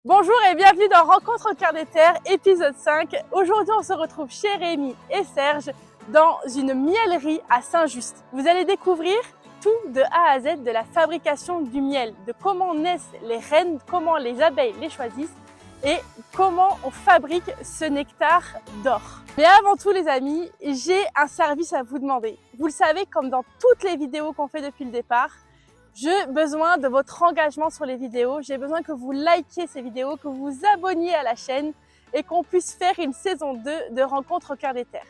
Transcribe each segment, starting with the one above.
Bonjour et bienvenue dans Rencontre au cœur des terres, épisode 5. Aujourd'hui, on se retrouve chez Rémi et Serge dans une miellerie à Saint-Just. Vous allez découvrir tout de A à Z de la fabrication du miel, de comment naissent les reines, comment les abeilles les choisissent et comment on fabrique ce nectar d'or. Mais avant tout les amis, j'ai un service à vous demander. Vous le savez, comme dans toutes les vidéos qu'on fait depuis le départ, j'ai besoin de votre engagement sur les vidéos, j'ai besoin que vous likiez ces vidéos, que vous vous abonniez à la chaîne et qu'on puisse faire une saison 2 de Rencontre au cœur des terres.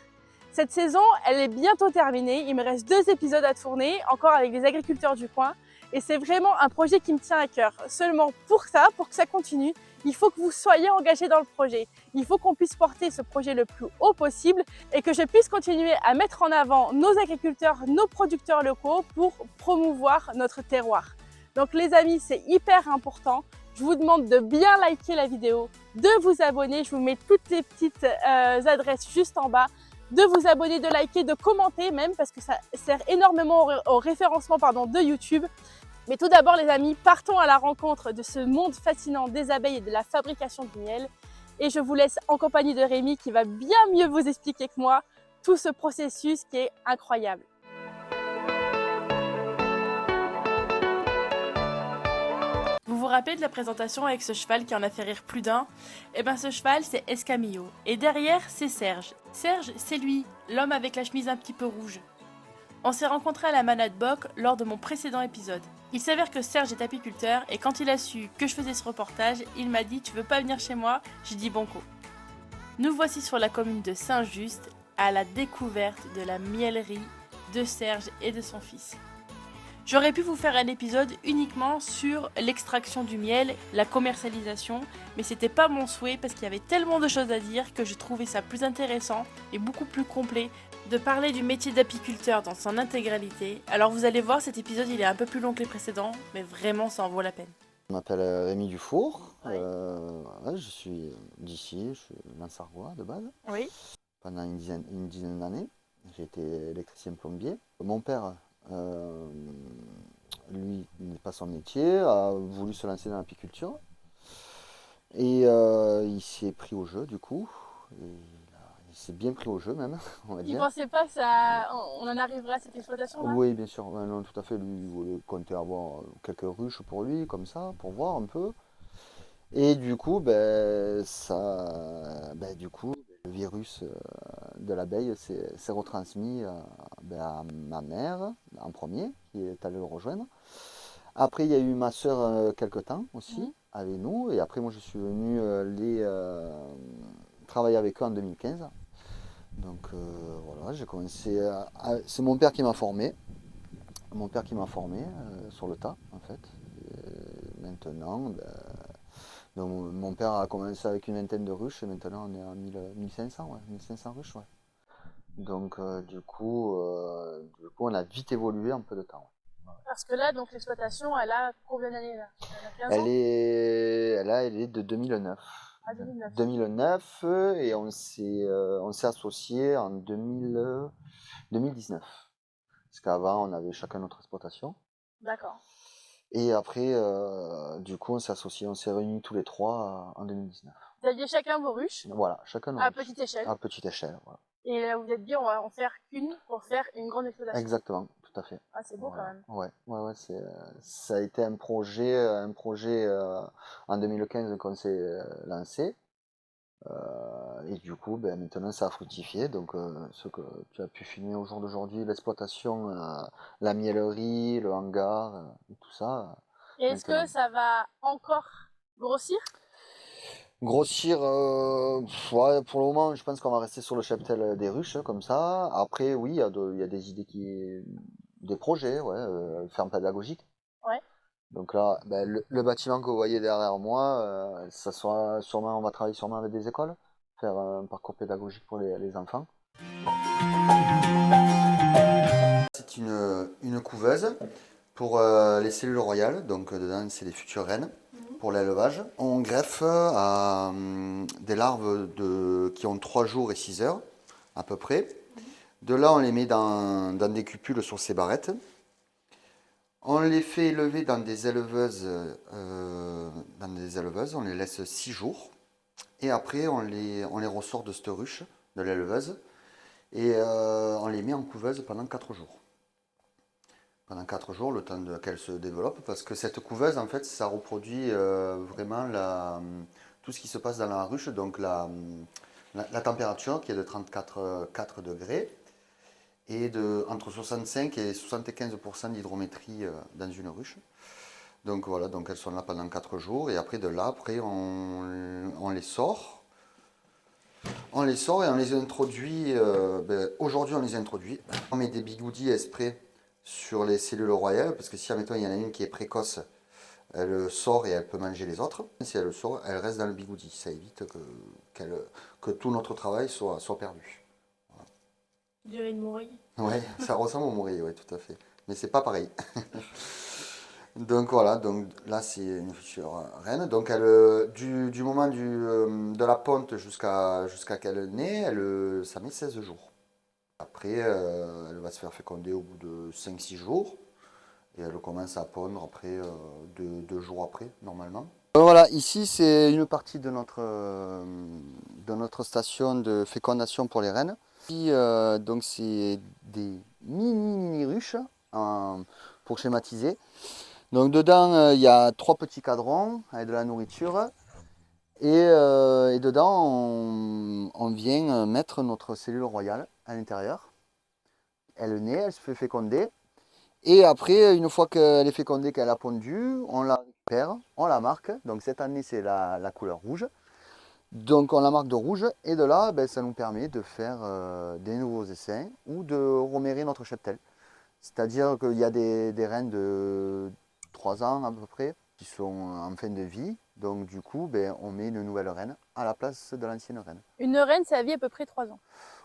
Cette saison, elle est bientôt terminée, il me reste 2 épisodes à tourner, encore avec les agriculteurs du coin, et c'est vraiment un projet qui me tient à cœur. Seulement pour que ça continue, il faut que vous soyez engagés dans le projet. Il faut qu'on puisse porter ce projet le plus haut possible et que je puisse continuer à mettre en avant nos agriculteurs, nos producteurs locaux pour promouvoir notre terroir. Donc les amis, c'est hyper important. Je vous demande de bien liker la vidéo, de vous abonner. Je vous mets toutes les petites adresses juste en bas. De vous abonner, de liker, de commenter même parce que ça sert énormément au référencement de YouTube. Mais tout d'abord les amis, partons à la rencontre de ce monde fascinant des abeilles et de la fabrication du miel. Et je vous laisse en compagnie de Rémi qui va bien mieux vous expliquer que moi tout ce processus qui est incroyable. Vous vous rappelez de la présentation avec ce cheval qui en a fait rire plus d'un? Eh bien ce cheval c'est Escamillo. Et derrière c'est Serge. Serge c'est lui, l'homme avec la chemise un petit peu rouge. On s'est rencontrés à la Manade Bock lors de mon précédent épisode. Il s'avère que Serge est apiculteur et quand il a su que je faisais ce reportage, il m'a dit « Tu veux pas venir chez moi ?» J'ai dit « Banco ». Nous voici sur la commune de Saint-Just à la découverte de la miellerie de Serge et de son fils. J'aurais pu vous faire un épisode uniquement sur l'extraction du miel, la commercialisation, mais c'était pas mon souhait parce qu'il y avait tellement de choses à dire que je trouvais ça plus intéressant et beaucoup plus complet de parler du métier d'apiculteur dans son intégralité. Alors vous allez voir, cet épisode il est un peu plus long que les précédents, mais vraiment ça en vaut la peine. Je m'appelle Rémi Dufour, Oui. je suis d'ici, je suis mansargois de base. Oui. Pendant une dizaine d'années, j'ai été électricien plombier. Mon père, lui, n'est pas son métier, a voulu se lancer dans l'apiculture. Et il s'est pris au jeu du coup. Il s'est bien pris au jeu même, on va Il dire. pensait pas que ça, on en arriverait à cette exploitation là? Oui, bien sûr, non, tout à fait. Lui, il voulait compter avoir quelques ruches pour lui, comme ça, pour voir un peu. Et du coup, le virus de l'abeille s'est retransmis à ma mère en premier, qui est allée le rejoindre. Après, il y a eu ma soeur quelque temps aussi avec nous. Et après, moi, je suis venu travailler avec eux en 2015. Donc voilà, j'ai commencé c'est mon père qui m'a formé. Mon père qui m'a formé sur le tas, en fait. Et maintenant, donc, mon père a commencé avec une vingtaine de ruches et maintenant on est à 1500, ouais, 1500 ruches. Ouais. Donc du coup, on a vite évolué en peu de temps. Ouais. Parce que là, donc l'exploitation, elle a combien d'années là? Elle a 15 Elle ans? est de 2009. À 2009. 2009 et on s'est associés en 2019. Parce qu'avant, on avait chacun notre exploitation. D'accord. Et après, du coup, on s'est associés, on s'est réunis tous les trois en 2019. Vous aviez chacun vos ruches Voilà, chacun nos à ruches. petite échelle. À petite échelle, voilà. Et là, vous êtes dit, on va en faire qu'une pour faire une grande exploitation. Exactement, tout à fait. Ah, c'est beau Voilà. quand même. Ouais, ça a été un projet en 2015 qu'on s'est lancé. Et du coup, maintenant, ça a fructifié. Donc, ce que tu as pu filmer au jour d'aujourd'hui, l'exploitation, la miellerie, le hangar, et tout ça. Et est-ce que ça va encore grossir? Grossir, ouais, pour le moment, je pense qu'on va rester sur le cheptel des ruches, comme ça. Après, oui, il y a des idées des projets, ouais, ferme pédagogique. Ouais. Donc là, le bâtiment que vous voyez derrière moi, ça sera sûrement, on va travailler sûrement avec des écoles, faire un parcours pédagogique pour les enfants. C'est une couveuse pour les cellules royales, donc dedans c'est les futures reines pour l'élevage. On greffe des larves qui ont 3 jours et 6 heures à peu près. De là, on les met dans des cupules sur ces barrettes. On les fait élever dans des éleveuses, on les laisse 6 jours. Et après, on les ressort de cette ruche, de l'éleveuse, et on les met en couveuse pendant 4 jours. Pendant 4 jours, le temps qu'elle se développe, parce que cette couveuse, en fait, ça reproduit vraiment tout ce qui se passe dans la ruche, donc la température qui est de 34 degrés, et entre 65 et 75% d'hydrométrie dans une ruche. Donc voilà, donc elles sont là pendant 4 jours, et après de là, on les sort. On les sort et on les introduit. Aujourd'hui, on les introduit. On met des bigoudis exprès sur les cellules royales, parce que si, admettons, il y en a une qui est précoce, elle sort et elle peut manger les autres. Si elle sort, elle reste dans le bigoudi. Ça évite que tout notre travail soit perdu. Tu dirais une morille. Oui, ça ressemble au morille, oui, tout à fait. Mais c'est pas pareil. Donc voilà, donc là c'est une future reine. Donc du moment de la ponte jusqu'à qu'elle naît, ça met 16 jours. Après, elle va se faire féconder au bout de 5-6 jours. Et elle commence à pondre après, 2 jours après, normalement. Voilà, ici c'est une partie de notre station de fécondation pour les reines. Ici, donc c'est des mini ruches, pour schématiser. Donc dedans, il y a 3 petits cadrons avec de la nourriture. Et dedans, on vient mettre notre cellule royale à l'intérieur. Elle naît, elle se fait féconder. Et après, une fois qu'elle est fécondée, qu'elle a pondu, on la récupère, on la marque. Donc cette année, c'est la couleur rouge. Donc on la marque de rouge. Et de là, ça nous permet de faire des nouveaux essaims ou de remérer notre cheptel. C'est-à-dire qu'il y a des reines de 3 ans à peu près qui sont en fin de vie. Donc du coup, on met une nouvelle reine à la place de l'ancienne reine. Une reine, ça vit à peu près 3 ans.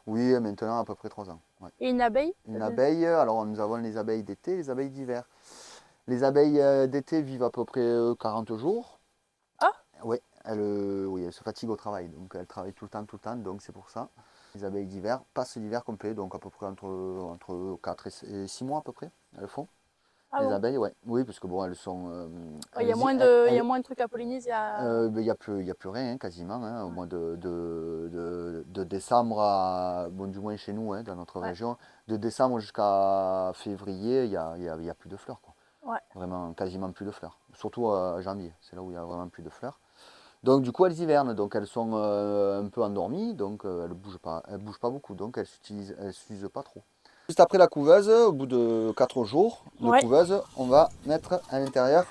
Oui, maintenant à peu près 3 ans. Ouais. Et une abeille? Une abeille, alors nous avons les abeilles d'été et les abeilles d'hiver. Les abeilles d'été vivent à peu près 40 jours. Ah oui, elles se fatiguent au travail, donc elles travaillent tout le temps, donc c'est pour ça. Les abeilles d'hiver passent l'hiver complet, donc à peu près entre 4 et 6 mois à peu près, elles font. Ah les bon. abeilles, ouais. Oui, parce que bon, elles sont... Il y a moins de trucs à polliniser. Il n'y a plus rien, hein, quasiment. Hein, au mois de décembre, bon, du moins chez nous, hein, dans notre région, de décembre jusqu'à février, il n'y a plus de fleurs. Quoi. Ouais. Vraiment, quasiment plus de fleurs. Surtout à janvier, c'est là où il n'y a vraiment plus de fleurs. Donc du coup, elles hivernent, donc elles sont un peu endormies, donc elles ne bougent pas beaucoup, donc elles ne s'utilisent pas trop. Juste après la couveuse, au bout de 4 jours de couveuse, on va mettre à l'intérieur,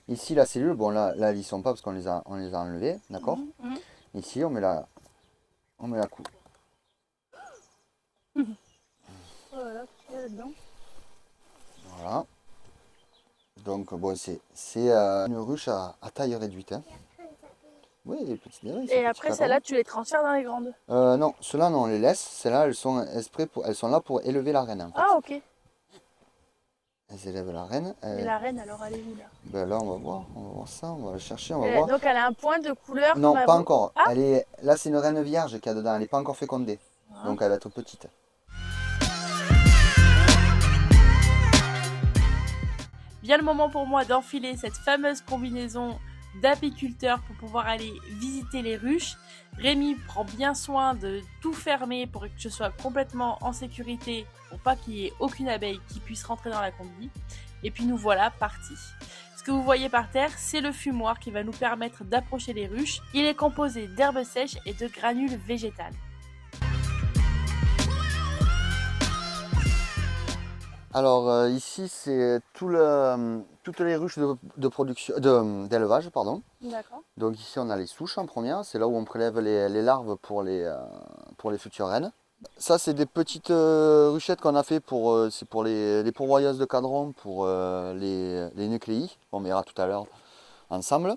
ici la cellule, bon là elles n'y sont pas parce qu'on les a enlevées, d'accord. Ici on met la couve. Voilà, dedans. Voilà. Donc bon, c'est une ruche à taille réduite. Hein. Oui, les petites abeilles. Et après, celles-là, tu les transfères dans les grandes? Non, ceux-là, non, on les laisse. Celles-là, elles sont là pour élever la reine. En fait. Ah, ok. Elles élèvent la reine. Et la reine, alors, elle est où, là? Là, on va voir ça, on va la chercher, on va voir. Donc, elle a un point de couleur? Non, pas encore. Ah, là, c'est une reine vierge qu'il y a dedans, elle n'est pas encore fécondée. Ah. Donc, elle va être petite. Bien le moment pour moi d'enfiler cette fameuse combinaison d'apiculteur pour pouvoir aller visiter les ruches. Rémi prend bien soin de tout fermer pour que je sois complètement en sécurité, pour pas qu'il y ait aucune abeille qui puisse rentrer dans la combi. Et puis nous voilà partis. Ce que vous voyez par terre, c'est le fumoir qui va nous permettre d'approcher les ruches. Il est composé d'herbes sèches et de granules végétales. Alors ici c'est toutes les ruches de production d'élevage, pardon. D'accord. Donc ici on a les souches en première, c'est là où on prélève les larves pour les futures reines. Ça c'est des petites ruchettes qu'on a fait c'est pour les pourvoyeuses de cadran, pour les nucléi, on verra tout à l'heure ensemble.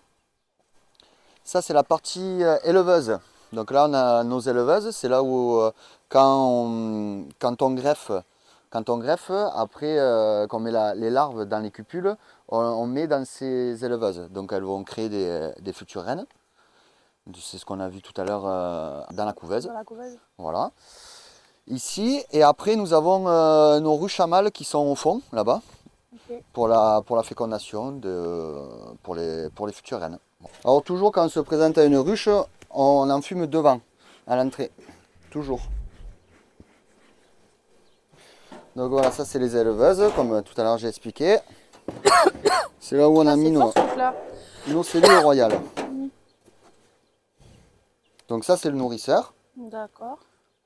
Ça c'est la partie éleveuse. Donc là on a nos éleveuses, c'est là où quand on greffe, après qu'on met les larves dans les cupules, on met dans ces éleveuses. Donc elles vont créer des futures reines. C'est ce qu'on a vu tout à l'heure dans la couveuse. Dans la couveuse. Voilà. Ici, et après nous avons nos ruches à mâles qui sont au fond, là-bas. Ok. pour la fécondation pour les futures reines. Alors toujours quand on se présente à une ruche, on en fume devant, à l'entrée, toujours. Donc voilà, ça c'est les éleveuses, comme tout à l'heure j'ai expliqué. C'est là où on a mis nos cellules royales. Donc ça c'est le nourrisseur. D'accord.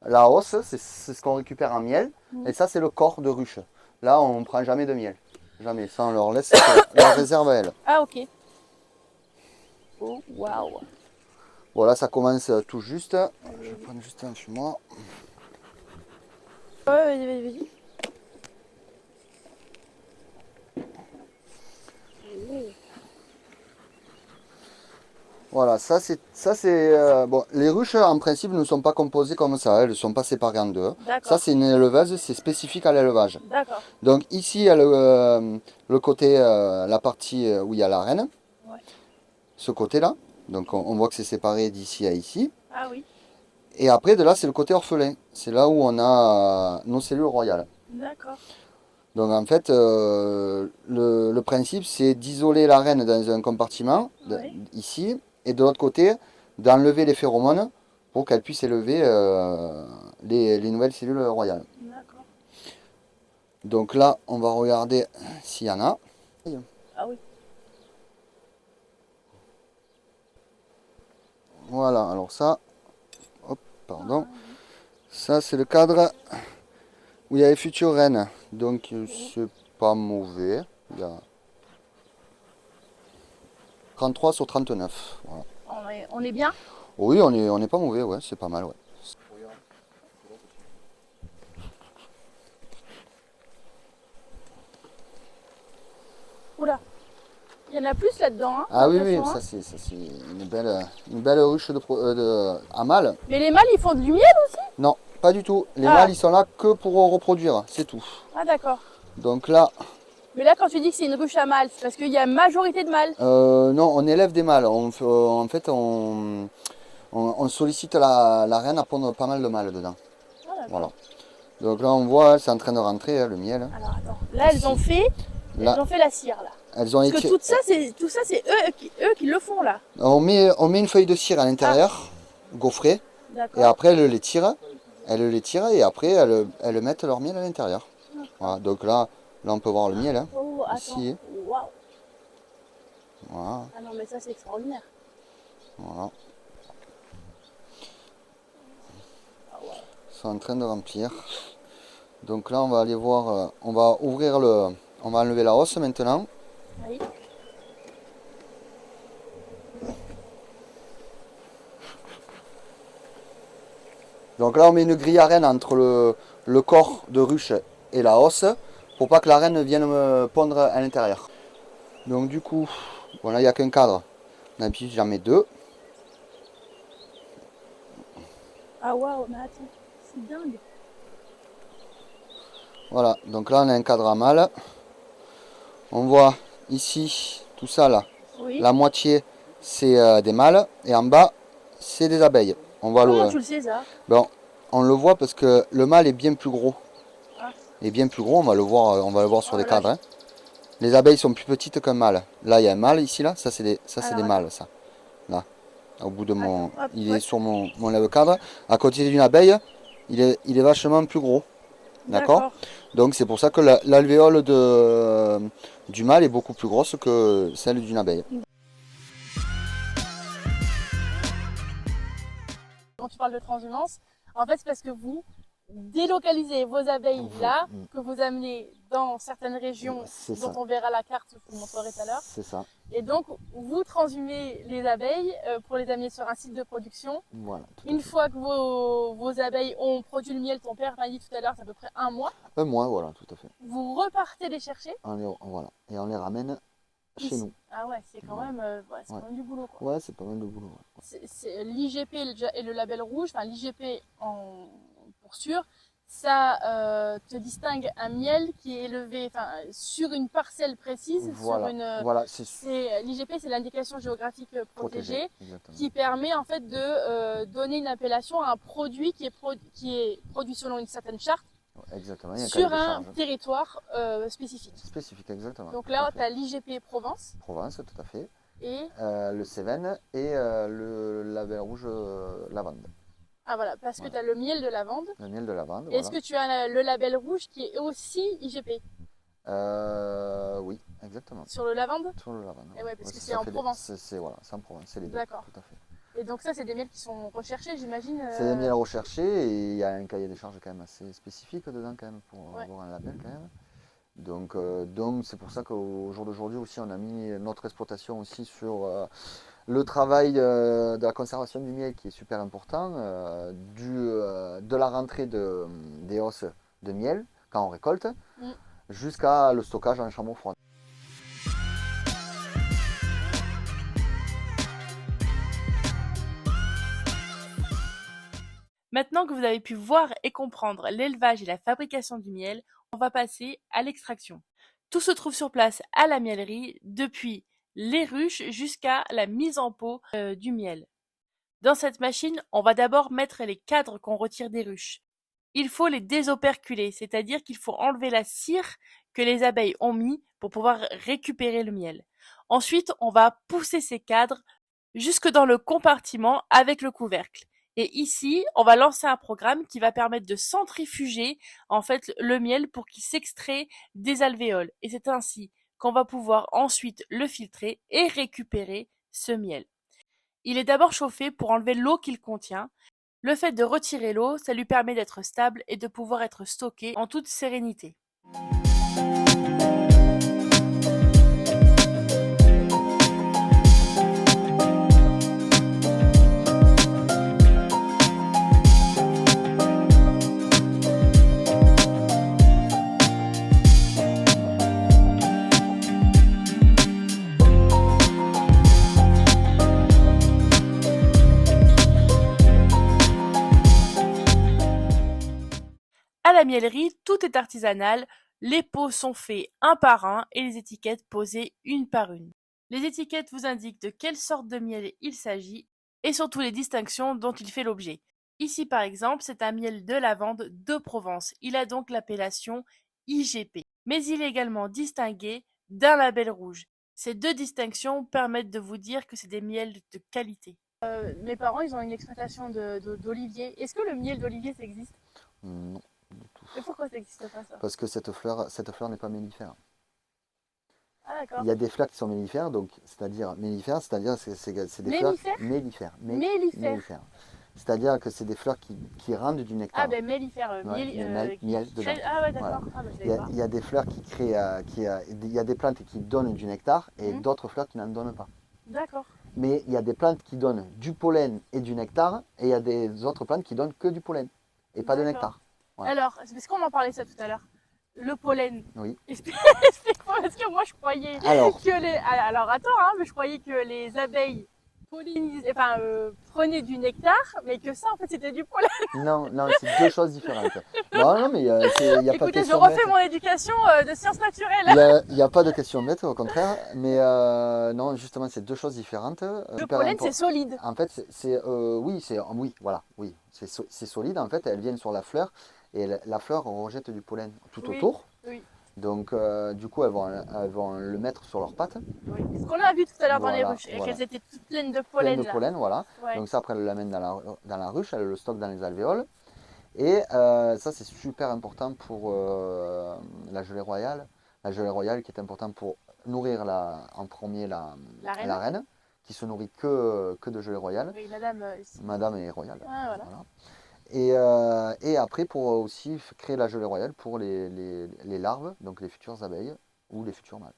La hausse, c'est ce qu'on récupère en miel. Et ça c'est le corps de ruche. Là on ne prend jamais de miel. Jamais, ça on leur laisse leur réserve à elles. Ah ok. Oh, waouh. Voilà, ça commence tout juste. Je vais prendre juste un fumoir. Ouais, vas-y. Voilà, ça c'est bon. Les ruches en principe ne sont pas composées comme ça, elles ne sont pas séparées en deux. Ça c'est une éleveuse, c'est spécifique à l'élevage. D'accord. Donc ici il y a le côté, la partie où il y a la reine, Ouais. ce côté-là. Donc on voit que c'est séparé d'ici à ici. Ah oui. Et après de là c'est le côté orphelin, c'est là où on a nos cellules royales. D'accord. Donc en fait, le principe c'est d'isoler la reine dans un compartiment, Ouais. ici, et de l'autre côté, d'enlever les phéromones pour qu'elle puisse élever les nouvelles cellules royales. D'accord. Donc là, on va regarder s'il y en a. Ah oui. Voilà, alors ça, hop, pardon, ça c'est le cadre où il y a les futures reines. Donc c'est pas mauvais, il y a 33 sur 39. Voilà. On est bien? Oui, on est pas mauvais, ouais, c'est pas mal, ouais. Oula. Il y en a plus là-dedans, hein? Ah oui, De toute oui, façon, ça c'est une belle ruche à mâles. Mais les mâles, ils font du miel aussi? Non, pas du tout. Les Ah. mâles, ils sont là que pour reproduire, c'est tout. Ah d'accord. Donc là, Mais là, quand tu dis que c'est une ruche à mâles, c'est parce qu'il y a majorité de mâles. non, on élève des mâles. En fait, on sollicite la reine à pondre pas mal de mâles dedans. Ah, d'accord. Voilà. Donc là, on voit, c'est en train de rentrer, hein, le miel. Alors attends, là elles ont fait la cire là. Elles ont Parce que tout ça c'est eux qui le font là. On met une feuille de cire à l'intérieur, gaufrée, et D'accord. après elles les tirent et après elles mettent leur miel à l'intérieur. Voilà, donc là on peut voir le miel, hein, Oh attends. ici. Waouh. Voilà, Ah non mais ça c'est extraordinaire. voilà. Ah ouais. Ils sont en train de remplir. Donc là on va aller voir, on va on va enlever la hausse maintenant. Oui. Donc là on met une grille à reine entre le corps de ruche et la hausse pour pas que la reine vienne me pondre à l'intérieur. Donc du coup, bon là il n'y a qu'un cadre, d'habitude j'en mets deux. Ah waouh, mais attends, c'est dingue. Voilà, donc là on a un cadre à mâle. On voit ici, tout ça là, Oui. la moitié c'est des mâles et en bas c'est des abeilles. On voit Comment tu le sais ça? bon, on le voit parce que le mâle est bien plus gros. Ah. Il est bien plus gros, on va le voir sur les là, cadres. Hein. Les abeilles sont plus petites qu'un mâle. Là il y a un mâle ici là, ça c'est des Alors, mâles ça. Là, au bout de mon, Attends, hop, il ouais. est sur mon lève-cadre. À côté d'une abeille, il est vachement plus gros. D'accord. Donc c'est pour ça que l'alvéole du mâle est beaucoup plus grosse que celle d'une abeille. Quand tu parles de transhumance, en fait c'est parce que vous délocalisez vos abeilles là, que vous amenez dans certaines régions dont on verra la carte, je vous montrerai tout à l'heure. C'est ça. Et donc vous transhumez les abeilles pour les amener sur un site de production. Voilà. Une fois que vos abeilles ont produit le miel, ton père m'a dit tout à l'heure, c'est à peu près un mois. Un mois, voilà, tout à fait. Vous repartez les chercher. Voilà. Et on les ramène chez nous. Ah ouais, c'est quand même, quand même du boulot quoi. Ouais, c'est pas mal de boulot. Ouais. L'IGP et le label rouge, enfin l'IGP pour sûr, ça te distingue un miel qui est élevé sur une parcelle précise. Voilà. Sur une, Voilà, l'IGP, c'est l'indication géographique protégée, exactement. qui permet en fait de donner une appellation à un produit qui est produit selon une certaine charte. exactement. Il y a un cahier sur de un charge territoire spécifique. spécifique, exactement. Donc tout là, à tu fait. as l'IGP Provence Provence, tout à fait. et... Le Cévennes et le label rouge lavande. Ah voilà, parce que Voilà. tu as le miel de lavande. Le miel de lavande, Et est-ce voilà. que tu as le label rouge qui est aussi IGP Oui, exactement. sur le lavande? Sur le lavande. Et ouais, parce que ça c'est en fait Provence. voilà, c'est en Provence, c'est les deux. D'accord. Tout à fait. Et donc ça, c'est des miels qui sont recherchés, j'imagine. C'est des miels recherchés et il y a un cahier des charges quand même assez spécifique dedans quand même pour Ouais. avoir un label quand même. Donc c'est pour ça qu'au jour d'aujourd'hui aussi on a mis notre exploitation aussi sur le travail de la conservation du miel qui est super important, de la rentrée des hausses de miel quand on récolte, Mm. jusqu'à le stockage en chambre froide. Maintenant que vous avez pu voir et comprendre l'élevage et la fabrication du miel, on va passer à l'extraction. Tout se trouve sur place à la miellerie, depuis les ruches jusqu'à la mise en pot du miel. Dans cette machine, on va d'abord mettre les cadres qu'on retire des ruches. Il faut les désoperculer, c'est-à-dire qu'il faut enlever la cire que les abeilles ont mis pour pouvoir récupérer le miel. Ensuite, on va pousser ces cadres jusque dans le compartiment avec le couvercle. Et ici, on va lancer un programme qui va permettre de centrifuger en fait le miel pour qu'il s'extrait des alvéoles. Et c'est ainsi qu'on va pouvoir ensuite le filtrer et récupérer ce miel. Il est d'abord chauffé pour enlever l'eau qu'il contient. Le fait de retirer l'eau, ça lui permet d'être stable et de pouvoir être stocké en toute sérénité. À la miellerie, tout est artisanal, les pots sont faits un par un et les étiquettes posées une par une. Les étiquettes vous indiquent de quelle sorte de miel il s'agit et surtout les distinctions dont il fait l'objet. Ici par exemple, c'est un miel de lavande de Provence. Il a donc l'appellation IGP. Mais il est également distingué d'un label rouge. Ces deux distinctions permettent de vous dire que c'est des miels de qualité. Mes parents, ils ont une exploitation d'olivier. Est-ce que le miel d'olivier, ça existe? Non, du tout. Et pourquoi ça n'existe pas, ça? Parce que cette fleur n'est pas mellifère. Ah d'accord. Il y a des fleurs qui sont mellifères, donc c'est-à-dire mellifères, c'est-à-dire c'est des fleurs Mellifères? mellifères. Mellifères. C'est-à-dire que c'est des fleurs qui rendent du nectar. Ah ben mellifères, Ouais, miel dedans. Ah ouais, d'accord. Voilà. Ah ben je Il y savais a, pas. il y a des fleurs qui créent, il y a des plantes qui donnent du nectar et Mhm. d'autres fleurs qui n'en donnent pas. D'accord. Mais il y a des plantes qui donnent du pollen et du nectar et il y a des autres plantes qui donnent que du pollen et pas de D'accord. nectar. Voilà. Alors, c'est parce qu'on en parlait ça tout à l'heure. Le pollen. Oui. Explique-moi, parce que moi je croyais Alors, que les... Alors attends, hein, mais je croyais que les abeilles pollinisaient, enfin, prenaient du nectar, mais que ça en fait c'était du pollen. non, c'est deux choses différentes. Non, mais il n'y a pas de Écoutez, je question refais bête. mon éducation de sciences naturelles. Il n'y a pas de question bête, au contraire. Mais non, justement, c'est deux choses différentes. Le Super pollen import- c'est solide. En fait, c'est solide. En fait, elles viennent sur la fleur et la fleur rejette du pollen tout Oui. autour. Oui. Donc, du coup, elles vont le mettre sur leurs pattes, Oui. Ce qu'on a vu tout à l'heure dans les Voilà, ruches, et voilà. qu'elles étaient toutes pleines de plein pollen de là. pollen, voilà. Ouais. Donc ça, après, elle l'amène dans la ruche, elle le stocke dans les alvéoles. Et ça, c'est super important pour la gelée royale. La gelée royale qui est importante pour nourrir en premier la reine, qui se nourrit que de gelée royale. Oui, madame ici. Madame est royale. Ah, voilà. Voilà. Et après, pour aussi créer la gelée royale pour les larves, donc les futures abeilles ou les futurs mâles.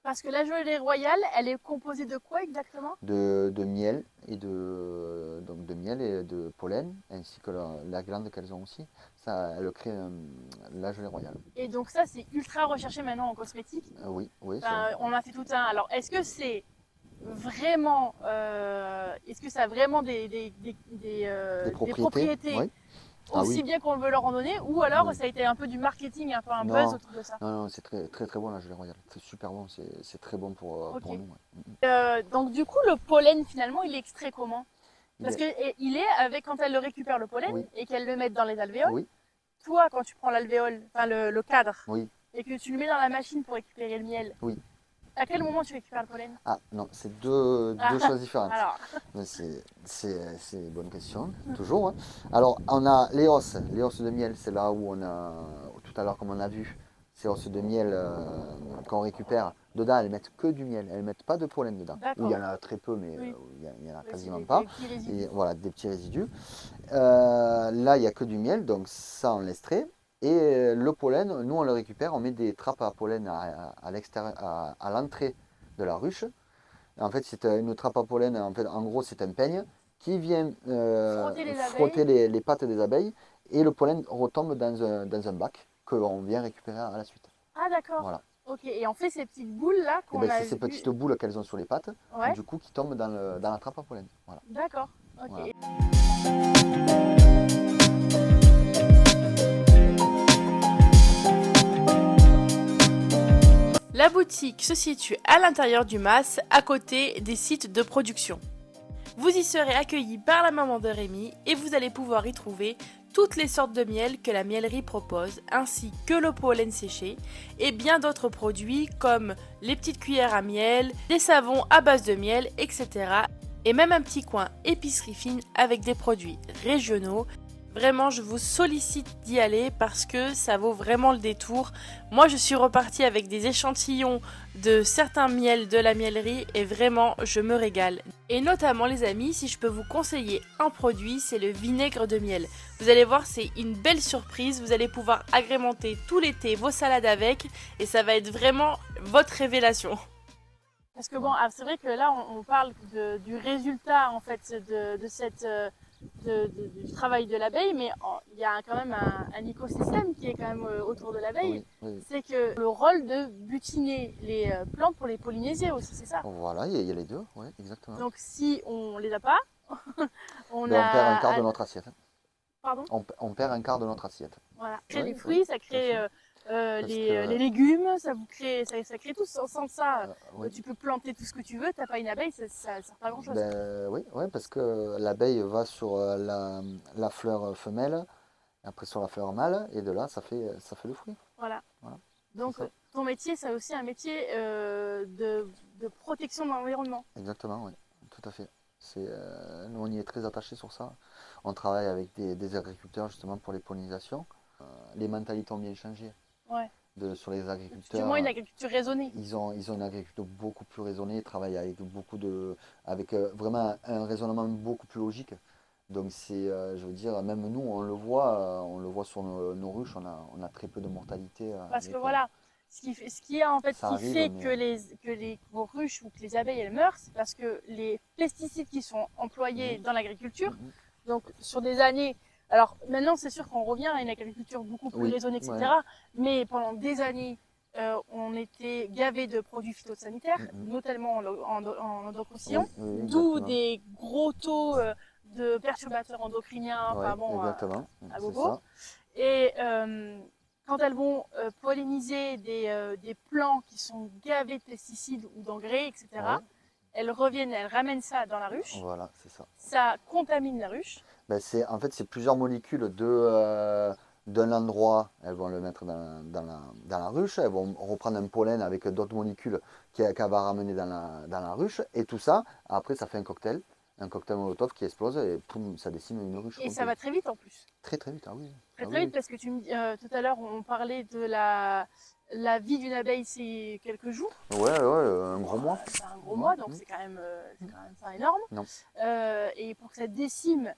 Parce que la gelée royale, elle est composée de quoi exactement? De miel et de miel et de pollen, ainsi que la glande qu'elles ont aussi. Ça, elle crée la gelée royale. Et donc ça, c'est ultra recherché maintenant en cosmétique. Oui. Enfin, on a fait tout un... Alors, est-ce que c'est vraiment... est-ce que ça a vraiment des propriétés Oui. aussi bien qu'on veut leur en donner, ou alors Oui. ça a été un peu du marketing, un peu un Non. buzz autour de ça? Non, c'est très bon la gelée royale. C'est super bon, c'est très bon pour Ok. nous. Ouais. Donc du coup, le pollen, finalement, il est extrait comment? Parce Il est- qu'il est avec, quand elle le récupère le pollen, Oui. et qu'elle le met dans les alvéoles, Oui. toi, quand tu prends l'alvéole, enfin le cadre, Oui, et que tu le mets dans la machine pour récupérer le miel, oui. à quel moment tu récupères le pollen? Ah non, c'est deux Ah, choses différentes. alors, Mais c'est une bonne question, toujours, hein. Alors, on a les hausses de miel, c'est là où on a, tout à l'heure, comme on a vu, ces hausses de miel qu'on récupère. Dedans, elles mettent que du miel, elles mettent pas de pollen dedans. Ou il y d'accord. en a très peu, mais Oui, il y en a oui, c'est quasiment des, pas. des petits résidus. Et voilà, des petits résidus. Là, il n'y a que du miel, donc ça, on l'extrait. Et le pollen, nous, on le récupère, on met des trappes à pollen à l'extérieur, à l'entrée de la ruche. En fait, c'est une trappe à pollen. En fait, en gros, c'est un peigne qui vient Frotter les frotter abeilles. les pattes des abeilles et le pollen retombe dans un bac que l'on vient récupérer à la suite. Ah, d'accord. Voilà. Ok, et on fait ces petites boules là Et qu'on ben, a c'est ces vues. petites boules qu'elles ont sur les pattes, Ouais, du coup, qui tombent dans la trappe à pollen. Voilà. d'accord. Ok. Voilà. La boutique se situe à l'intérieur du MAS, à côté des sites de production. Vous y serez accueillis par la maman de Rémi et vous allez pouvoir y trouver toutes les sortes de miel que la mielerie propose, ainsi que le pollen séché et bien d'autres produits comme les petites cuillères à miel, des savons à base de miel, etc. Et même un petit coin épicerie fine avec des produits régionaux. Vraiment, je vous sollicite d'y aller parce que ça vaut vraiment le détour. Moi, je suis repartie avec des échantillons de certains miels de la mielerie et vraiment, je me régale. Et notamment, les amis, si je peux vous conseiller un produit, c'est le vinaigre de miel. Vous allez voir, c'est une belle surprise. Vous allez pouvoir agrémenter tout l'été vos salades avec et ça va être vraiment votre révélation. Parce que bon, c'est vrai que là, on parle du résultat en fait de cette du travail de l'abeille, mais il y a quand même un écosystème qui est quand même autour de l'abeille. Oui, oui. C'est que le rôle de butiner les plantes pour les polliniser aussi, c'est ça. Voilà, il y a les deux, oui, exactement. Donc si on les a pas, on Ben, on perd un quart a... de notre assiette. Pardon. On perd un quart de notre assiette. Voilà. Ça crée Oui, les oui, fruits, ça tout à crée fait. Parce les que, légumes, ça vous crée, ça crée tout. Sans ça, oui. tu peux planter tout ce que tu veux, t'as pas une abeille, ça sert pas à grand chose. Ben, oui, ouais, parce que l'abeille va sur la fleur femelle, après sur la fleur mâle, et de là, ça fait le fruit. Voilà. Voilà, Donc c'est ça. ton métier, c'est aussi un métier de protection de l'environnement. Exactement, oui, tout à fait. Nous, on y est très attaché sur ça. On travaille avec des agriculteurs justement pour les pollinisations. Les mentalités ont bien changé Ouais. sur les Du agriculteurs. moins une agriculture raisonnée. Ils ont une agriculture beaucoup plus raisonnée, ils travaillent avec vraiment un raisonnement beaucoup plus logique. Donc je veux dire, même nous, on le voit sur nos ruches, on a très peu de mortalité. Parce que avec, voilà, ce qui est en fait, ça qui arrive, fait mais que les vos ruches ou que les abeilles elles meurent, c'est parce que les pesticides qui sont employés mhm, dans l'agriculture, mhm. donc sur des années. Alors maintenant, c'est sûr qu'on revient à une agriculture beaucoup plus Oui, raisonnée, ouais, etc. Mais pendant des années, on était gavé de produits phytosanitaires, mhm. notamment en Oui, endocriniens, oui, d'où exactement. des gros taux de perturbateurs endocriniens, Oui, enfin bon, exactement, à c'est gogo. ça. Et quand elles vont polliniser des plants qui sont gavés de pesticides ou d'engrais, etc., Oui, elles reviennent, elles ramènent ça dans la ruche, voilà, c'est ça. ça contamine la ruche. Ben, en fait, c'est plusieurs molécules d'un endroit, elles vont le mettre dans la ruche, elles vont reprendre un pollen avec d'autres molécules qu'elle va ramener dans la ruche, et tout ça, après, ça fait un cocktail Molotov qui explose, et poum, ça décime une ruche Et ça complète. va très vite en plus. Très très vite, ah oui. Très Ah très oui, vite parce que tout à l'heure on parlait de la vie d'une abeille c'est quelques jours. oui. Ouais, un gros mois. C'est un gros Ouais, mois donc c'est quand même pas énorme. non. Et pour que ça décime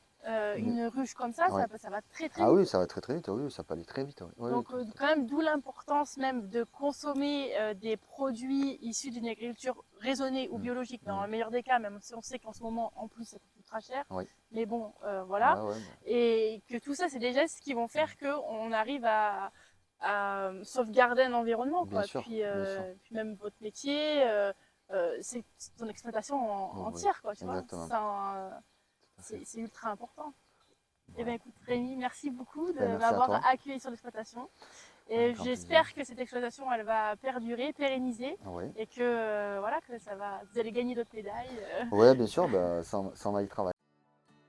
une ruche comme ça, Ouais. ça va très très Ah vite. oui, ça va très très vite, oui, ça peut aller très vite. Oui. Donc Oui. quand même d'où l'importance même de consommer des produits issus d'une agriculture raisonnée ou Mm. biologique dans Mm. le meilleur des cas, même si on sait qu'en ce moment en plus ça coûte ultra cher. Oui. Mais bon, voilà. Ouais, ouais, Et que tout ça c'est des gestes qui vont faire qu'on arrive à sauvegarder un environnement, bien quoi. sûr, Puis, bien sûr. puis même votre métier, c'est ton exploitation Oui, entière, quoi, tu vois. exactement. C'est ultra important. Eh bien, écoute, Rémi, merci beaucoup de Ben, merci à m'avoir toi. accueilli sur l'exploitation. Et Avec grand j'espère que cette exploitation, elle va perdurer, pérenniser, Oui. et que voilà, que vous allez gagner d'autres médailles. Ouais, bien sûr, bah, ça on va y travailler.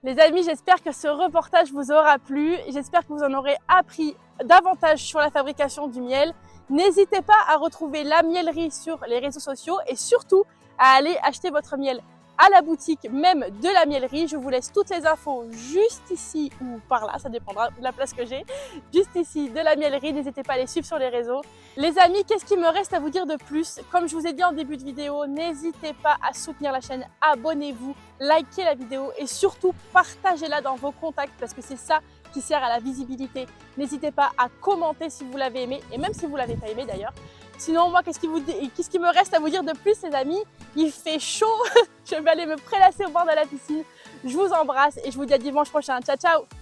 Les amis, j'espère que ce reportage vous aura plu. J'espère que vous en aurez appris davantage sur la fabrication du miel. N'hésitez pas à retrouver la mielerie sur les réseaux sociaux et surtout à aller acheter votre miel à la boutique même de la mielerie. Je vous laisse toutes les infos juste ici ou par là, ça dépendra de la place que j'ai, juste ici de la mielerie. N'hésitez pas à les suivre sur les réseaux. Les amis, qu'est-ce qu'il me reste à vous dire de plus? Comme je vous ai dit en début de vidéo, n'hésitez pas à soutenir la chaîne, abonnez-vous, likez la vidéo et surtout partagez-la dans vos contacts parce que c'est ça qui sert à la visibilité. N'hésitez pas à commenter si vous l'avez aimé et même si vous ne l'avez pas aimé d'ailleurs. Sinon, moi, qu'est-ce qui me reste à vous dire de plus, les amis? Il fait chaud, je vais aller me prélasser au bord de la piscine. Je vous embrasse et je vous dis à dimanche prochain. Ciao, ciao!